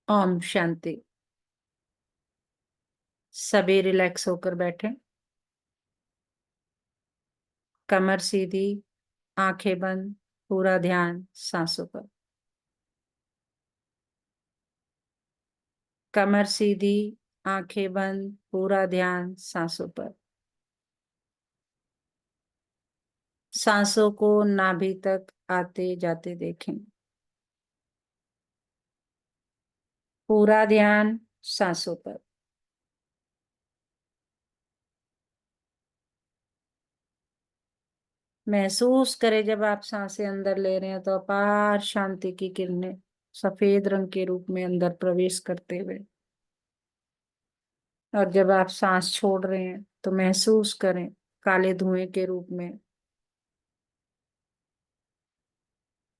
ओम शांति। सभी रिलैक्स होकर बैठे, कमर सीधी, आंखें बंद, पूरा ध्यान सांसों पर। कमर सीधी, आंखें बंद, पूरा ध्यान सांसों पर। सांसों को नाभि तक आते जाते देखें। पूरा ध्यान सांसों पर। महसूस करें जब आप सांसें अंदर ले रहे हैं तो अपार शांति की किरणें सफेद रंग के रूप में अंदर प्रवेश करते हुए, और जब आप सांस छोड़ रहे हैं तो महसूस करें काले धुएं के रूप में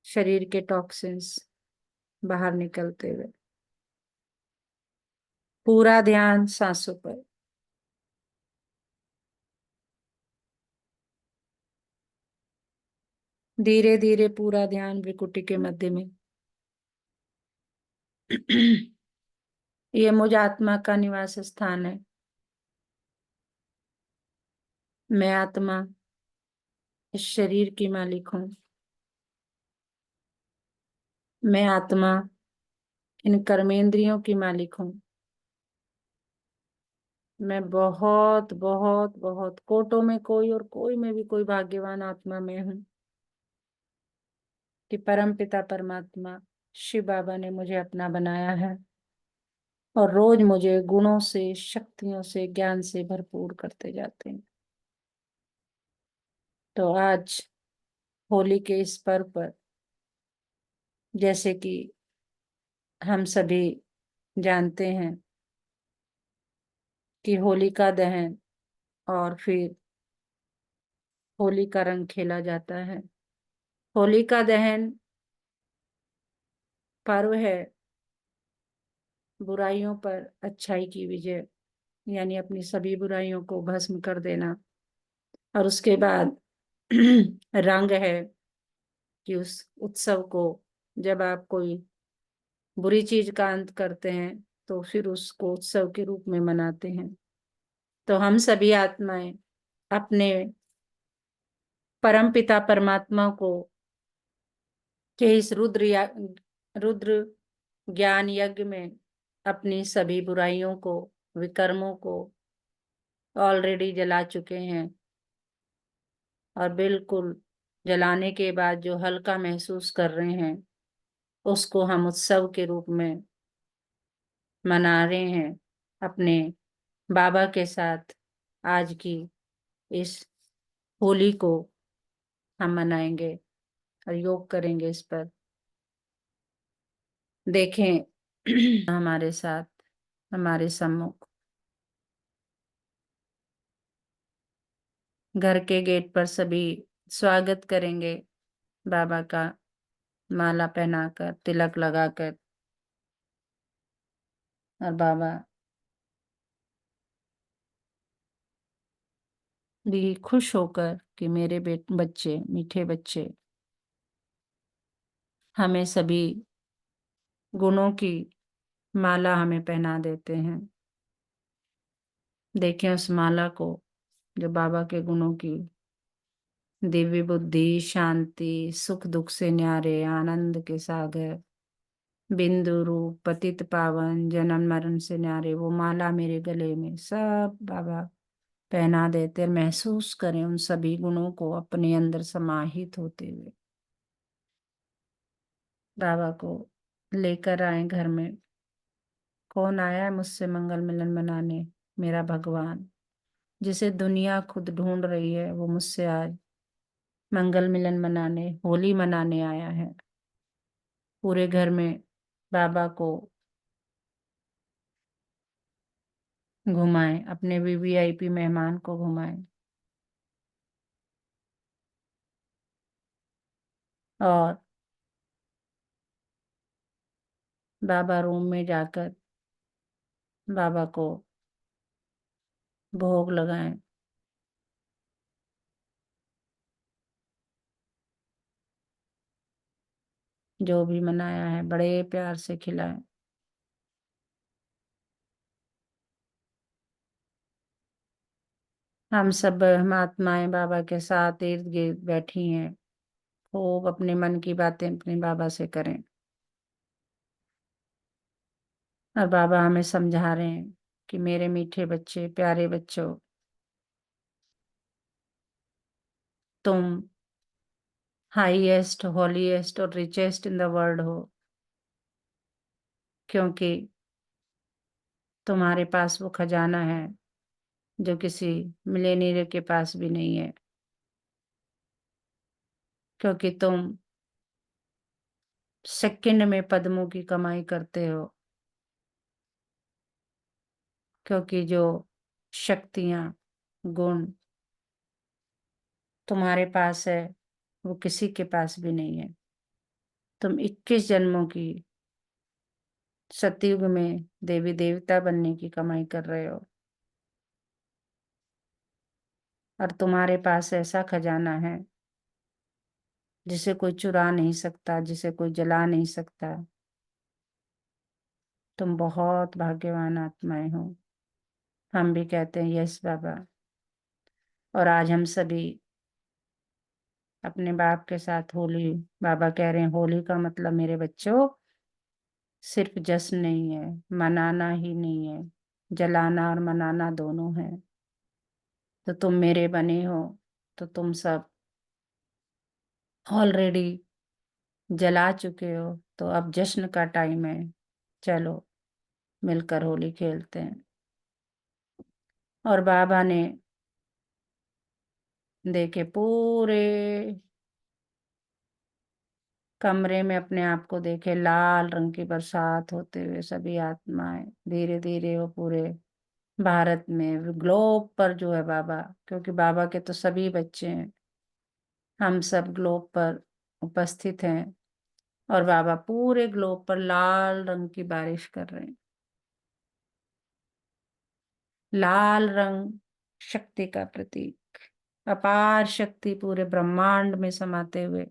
शरीर के टॉक्सिन्स बाहर निकलते हुए। पूरा ध्यान सांसों पर। धीरे धीरे पूरा ध्यान भ्रुकुटी के मध्य में। ये मुझ आत्मा का निवास स्थान है। मैं आत्मा इस शरीर की मालिक हूँ। मैं आत्मा इन कर्मेंद्रियों की मालिक हूँ। मैं बहुत बहुत बहुत कोटों में कोई और कोई में भी कोई भाग्यवान आत्मा में हूँ कि परम पिता परमात्मा शिव बाबा ने मुझे अपना बनाया है और रोज मुझे गुणों से, शक्तियों से, ज्ञान से भरपूर करते जाते हैं। तो आज होली के इस पर्व पर, जैसे कि हम सभी जानते हैं कि होलिका दहन और फिर होली का रंग खेला जाता है। होलिका दहन पर्व है बुराइयों पर अच्छाई की विजय, यानी अपनी सभी बुराइयों को भस्म कर देना। और उसके बाद रंग है कि उस उत्सव को, जब आप कोई बुरी चीज का अंत करते हैं तो फिर उसको उत्सव के रूप में मनाते हैं। तो हम सभी आत्माएं अपने परम पिता परमात्मा को के इस रुद्र ज्ञान यज्ञ में अपनी सभी बुराइयों को, विकर्मों को ऑलरेडी जला चुके हैं। और बिल्कुल जलाने के बाद जो हल्का महसूस कर रहे हैं उसको हम उत्सव के रूप में मना रहे हैं अपने बाबा के साथ। आज की इस होली को हम मनाएंगे और योग करेंगे इस पर। देखें हमारे साथ, हमारे सम्मुख घर के गेट पर सभी स्वागत करेंगे बाबा का, माला पहनाकर, तिलक लगाकर। और बाबा भी खुश होकर कि मेरे बच्चे, मीठे बच्चे हमें सभी गुणों की माला हमें पहना देते हैं। देखें उस माला को जो बाबा के गुणों की दिव्य बुद्धि, शांति, सुख दुख से न्यारे, आनंद के सागर, बिंदु रूप, पतित पावन, जन्म मरण से न्यारे, वो माला मेरे गले में सब बाबा पहना देते। महसूस करें उन सभी गुणों को अपने अंदर समाहित होते हुए। बाबा को लेकर आए घर में। कौन आया है मुझसे मंगल मिलन मनाने? मेरा भगवान, जिसे दुनिया खुद ढूंढ रही है, वो मुझसे आज मंगल मिलन मनाने, होली मनाने आया है। पूरे घर में बाबा को घुमाएं, अपने वीवीआईपी मेहमान को घुमाएं। और बाबा रूम में जाकर बाबा को भोग लगाएं। जो भी मनाया है बड़े प्यार से खिलाएं। हम सब महात्माएं बाबा के साथ इर्द गिर्द बैठी हैं, खूब अपने मन की बातें अपने बाबा से करें। और बाबा हमें समझा रहे हैं कि मेरे मीठे बच्चे, प्यारे बच्चों, तुम हाईएस्ट, हॉलीएस्ट और रिचेस्ट इन द वर्ल्ड हो, क्योंकि तुम्हारे पास वो खजाना है जो किसी मिलेनियर के पास भी नहीं है, क्योंकि तुम सेकंड में पद्मों की कमाई करते हो, क्योंकि जो शक्तियां, गुण तुम्हारे पास है वो किसी के पास भी नहीं है। तुम 21 जन्मों की सतयुग में देवी देवता बनने की कमाई कर रहे हो, और तुम्हारे पास ऐसा खजाना है जिसे कोई चुरा नहीं सकता, जिसे कोई जला नहीं सकता। तुम बहुत भाग्यवान आत्माएं हो। हम भी कहते हैं यस बाबा। और आज हम सभी अपने बाप के साथ होली, बाबा कह रहे हैं होली का मतलब मेरे बच्चों सिर्फ जश्न नहीं है, मनाना ही नहीं है, जलाना और मनाना दोनों है। तो तुम मेरे बने हो, तो तुम सब ऑलरेडी जला चुके हो, तो अब जश्न का टाइम है। चलो मिलकर होली खेलते हैं। और बाबा ने देखे पूरे कमरे में अपने आप को, देखे लाल रंग की बरसात होते हुए सभी आत्माएं धीरे धीरे वो पूरे भारत में, ग्लोब पर जो है बाबा, क्योंकि बाबा के तो सभी बच्चे हैं, हम सब ग्लोब पर उपस्थित हैं। और बाबा पूरे ग्लोब पर लाल रंग की बारिश कर रहे हैं। लाल रंग शक्ति का प्रतीक, अपार शक्ति पूरे ब्रह्मांड में समाते हुए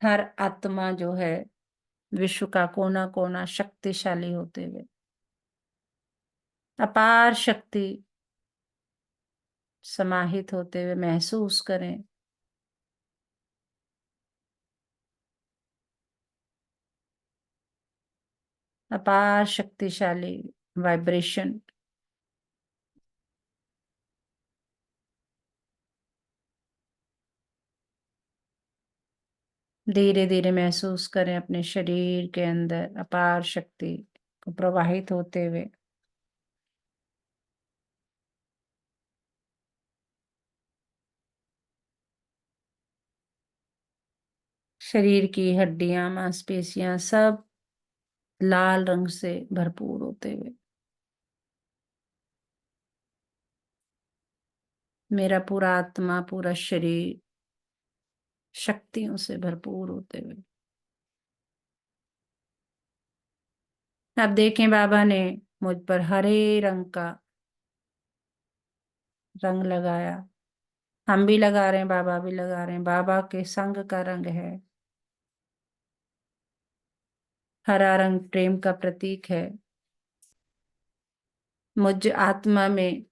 हर आत्मा जो है विश्व का कोना कोना शक्तिशाली होते हुए, अपार शक्ति समाहित होते हुए महसूस करें। अपार शक्तिशाली वाइब्रेशन धीरे धीरे महसूस करें अपने शरीर के अंदर अपार शक्ति को प्रवाहित होते हुए। शरीर की हड्डियां, मांसपेशियां सब लाल रंग से भरपूर होते हुए, मेरा पूरा आत्मा, पूरा शरीर शक्तियों से भरपूर होते हुए। अब देखें बाबा ने मुझ पर हरे रंग का रंग लगाया। हम भी लगा रहे हैं, बाबा भी लगा रहे हैं। बाबा के संग का रंग है। हरा रंग प्रेम का प्रतीक है। मुझ आत्मा में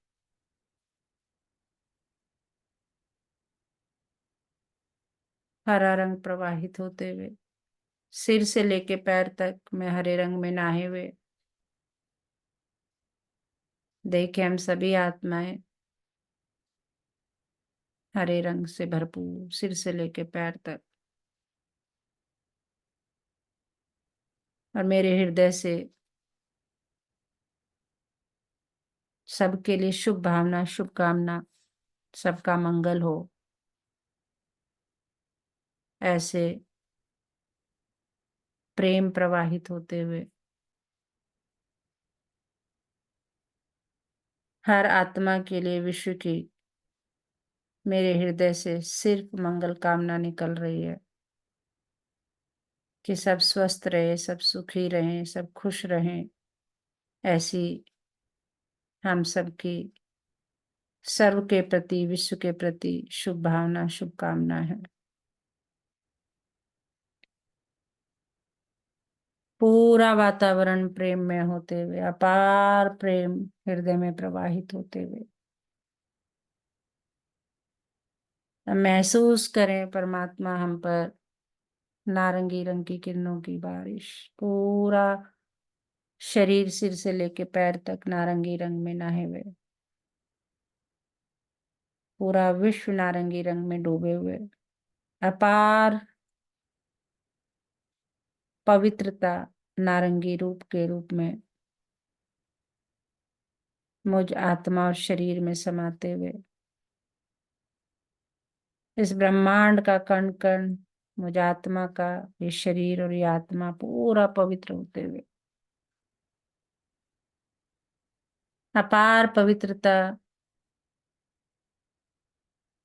हरा रंग प्रवाहित होते हुए सिर से लेके पैर तक मैं हरे रंग में नहाए हुए देखे हम सभी आत्माएं हरे रंग से भरपूर, सिर से लेके पैर तक। और मेरे हृदय से सबके लिए शुभ भावना, शुभकामना, सबका मंगल हो, ऐसे प्रेम प्रवाहित होते हुए हर आत्मा के लिए विश्व की मेरे हृदय से सिर्फ मंगल कामना निकल रही है कि सब स्वस्थ रहे, सब सुखी रहें, सब खुश रहें। ऐसी हम सबकी सर्व के प्रति, विश्व के प्रति शुभ भावना, शुभकामना है। पूरा वातावरण प्रेम में होते हुए, अपार प्रेम हृदय में प्रवाहित होते हुए अब महसूस करें परमात्मा हम पर नारंगी रंग की किरणों की बारिश। पूरा शरीर सिर से लेके पैर तक नारंगी रंग में नहाए हुए, पूरा विश्व नारंगी रंग में डूबे हुए, अपार पवित्रता नारंगी रूप के रूप में मुझ आत्मा और शरीर में समाते हुए, इस ब्रह्मांड का कण कण मुझ आत्मा का, ये शरीर और ये आत्मा पूरा पवित्र होते हुए, अपार पवित्रता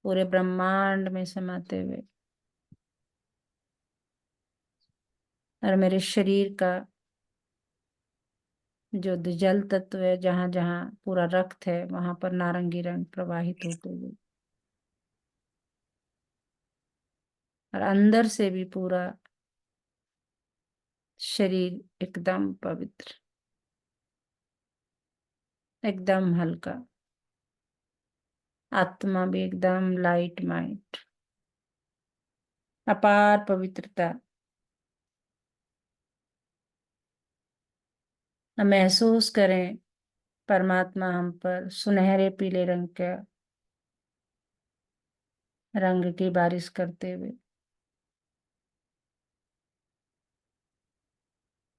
पूरे ब्रह्मांड में समाते हुए, और मेरे शरीर का जो जल तत्व है, जहां जहां पूरा रक्त है वहां पर नारंगी रंग प्रवाहित होते हुए, और अंदर से भी पूरा शरीर एकदम पवित्र, एकदम हल्का, आत्मा भी एकदम लाइट माइंड, अपार पवित्रता। अब महसूस करें परमात्मा हम पर सुनहरे पीले रंग का रंग की बारिश करते हुए,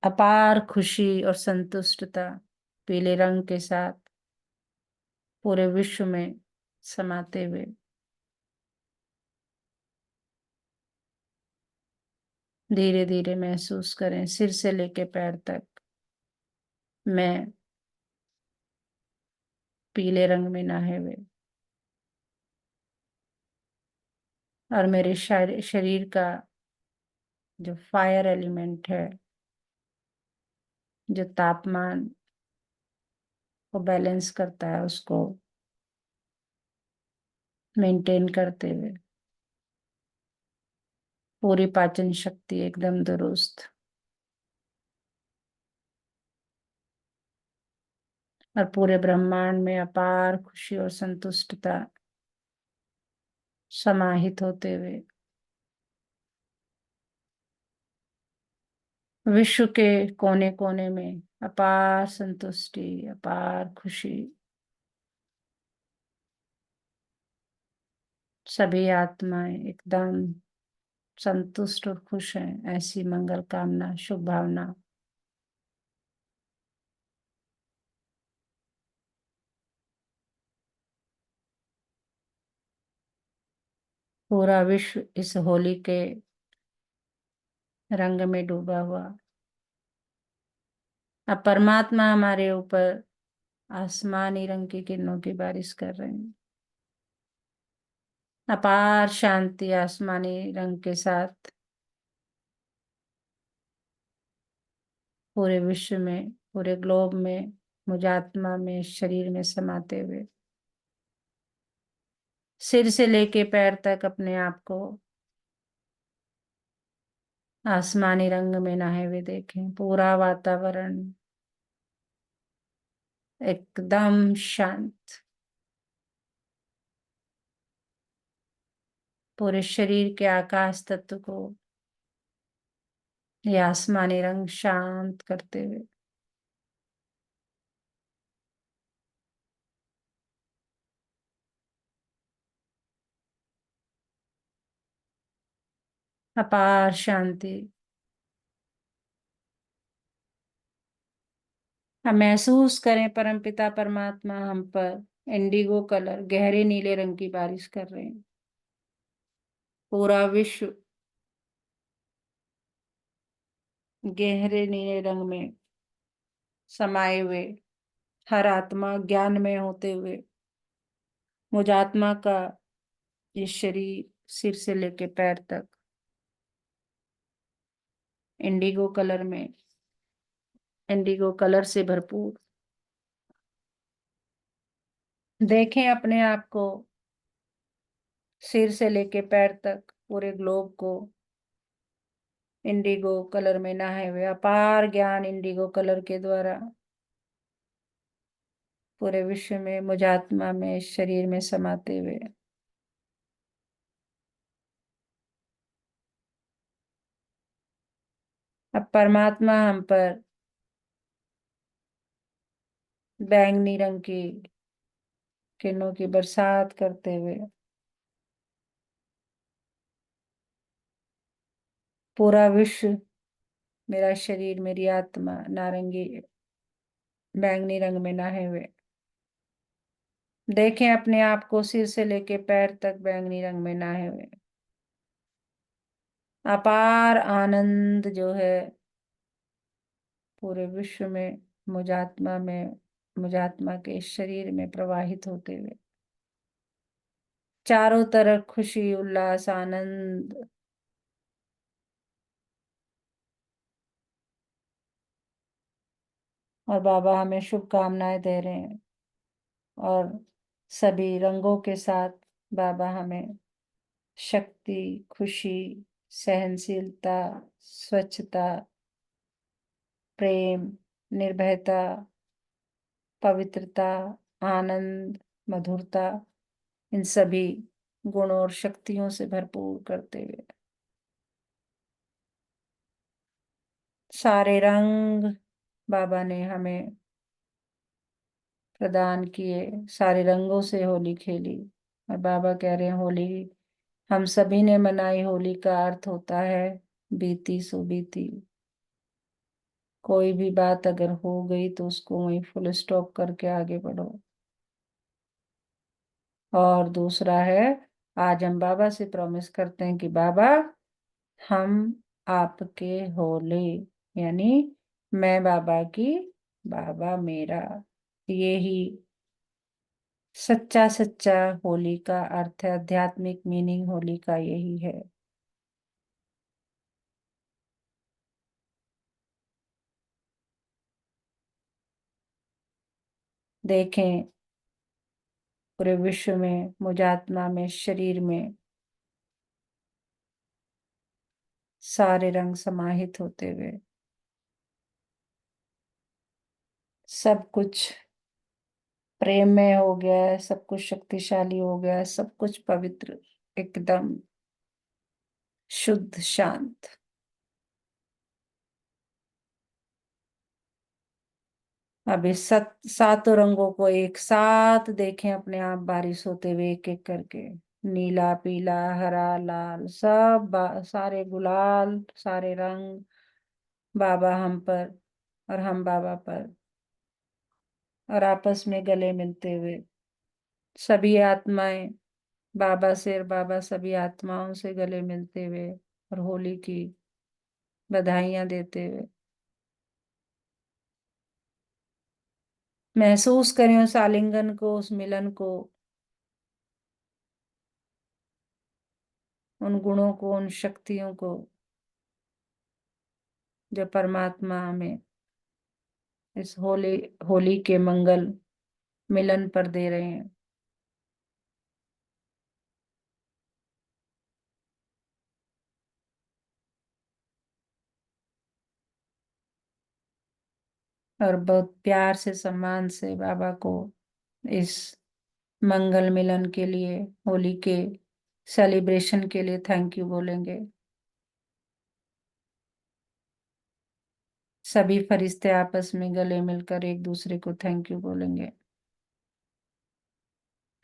अपार खुशी और संतुष्टता पीले रंग के साथ पूरे विश्व में समाते हुए, धीरे धीरे महसूस करें सिर से लेके पैर तक मैं पीले रंग में नहाए हुए, और मेरे शरीर का जो फायर एलिमेंट है, जो तापमान को बैलेंस करता है, उसको मेंटेन करते हुए पूरी पाचन शक्ति एकदम दुरुस्त, और पूरे ब्रह्मांड में अपार खुशी और संतुष्टता समाहित होते हुए विश्व के कोने कोने में अपार संतुष्टि, अपार खुशी, सभी आत्माएं एकदम संतुष्ट और खुश हैं, ऐसी मंगल कामना, शुभ भावना। पूरा विश्व इस होली के रंग में डूबा हुआ, अब परमात्मा हमारे ऊपर आसमानी रंग की किरणों की बारिश कर रहे हैं, अपार शांति आसमानी रंग के साथ पूरे विश्व में, पूरे ग्लोब में, मुझ आत्मा में, शरीर में समाते हुए सिर से लेके पैर तक अपने आप को आसमानी रंग में नहाए हुए देखें। पूरा वातावरण एकदम शांत, पूरे शरीर के आकाश तत्व को ये आसमानी रंग शांत करते हुए अपार शांति। हम महसूस करें परमपिता परमात्मा हम पर इंडिगो कलर गहरे नीले रंग की बारिश कर रहे हैं। पूरा विश्व गहरे नीले रंग में समाये हुए, हर आत्मा ज्ञान में होते हुए मुझ आत्मा का ये शरीर सिर से लेके पैर तक इंडिगो कलर में, इंडिगो कलर से भरपूर। देखें अपने आप को सिर से लेके पैर तक पूरे ग्लोब को इंडिगो कलर में नहाए हुए, अपार ज्ञान इंडिगो कलर के द्वारा पूरे विश्व में, मुझात्मा में, शरीर में समाते हुए। अब परमात्मा हम पर बैंगनी रंग की किरणों की बरसात करते हुए पूरा विश्व, मेरा शरीर, मेरी आत्मा नारंगी बैंगनी रंग में नहाए हुए। देखें अपने आप को सिर से लेके पैर तक बैंगनी रंग में नहाए हुए। अपार आनंद जो है पूरे विश्व में, मुझात्मा में, मुझात्मा के शरीर में प्रवाहित होते हुए चारों तरफ खुशी, उल्लास, आनंद। और बाबा हमें शुभकामनाएं दे रहे हैं, और सभी रंगों के साथ बाबा हमें शक्ति, खुशी, सहनशीलता, स्वच्छता, प्रेम, निर्भयता, पवित्रता, आनंद, मधुरता, इन सभी गुणों और शक्तियों से भरपूर करते हुए सारे रंग बाबा ने हमें प्रदान किए। सारे रंगों से होली खेली। और बाबा कह रहे हैं होली हम सभी ने मनाई। होली का अर्थ होता है बीती सो बीती। कोई भी बात अगर हो गई तो उसको वहीं फुल स्टॉप करके आगे बढ़ो। और दूसरा है, आज हम बाबा से प्रॉमिस करते हैं कि बाबा हम आपके होले, यानी मैं बाबा की, बाबा मेरा। यही सच्चा सच्चा होली का अर्थ है। आध्यात्मिक मीनिंग होली का यही है। देखें पूरे विश्व में, मुझात्मा में, शरीर में सारे रंग समाहित होते हुए सब कुछ प्रेममय हो गया है, सब कुछ शक्तिशाली हो गया है, सब कुछ पवित्र, एकदम शुद्ध, शांत। अब इस सातों रंगों को एक साथ देखें अपने आप बारिश होते हुए, एक एक करके। नीला, पीला, हरा, लाल, सब सारे गुलाल, सारे रंग बाबा हम पर और हम बाबा पर, और आपस में गले मिलते हुए सभी आत्माएं बाबा से, और बाबा सभी आत्माओं से गले मिलते हुए और होली की बधाइयां देते हुए महसूस करें उस आलिंगन को, उस मिलन को, उन गुणों को, उन शक्तियों को जो परमात्मा हमें इस होली होली के मंगल मिलन पर दे रहे हैं। और बहुत प्यार से, सम्मान से बाबा को इस मंगल मिलन के लिए, होली के सेलिब्रेशन के लिए थैंक यू बोलेंगे। सभी फरिश्ते आपस में गले मिलकर एक दूसरे को थैंक यू बोलेंगे।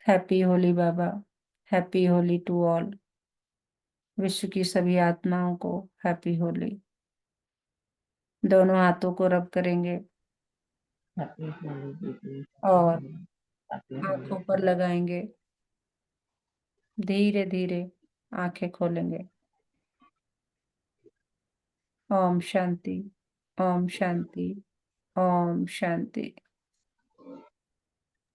हैप्पी होली बाबा, हैप्पी होली टू ऑल। विश्व की सभी आत्माओं को हैप्पी होली। दोनों हाथों को रब करेंगे हैप्पी होली दीदी, हैप्पी और होली, हैप्पी होली। आंखों पर लगाएंगे। धीरे धीरे आंखें खोलेंगे। ओम शांति, ओम शांति, ओम शांति।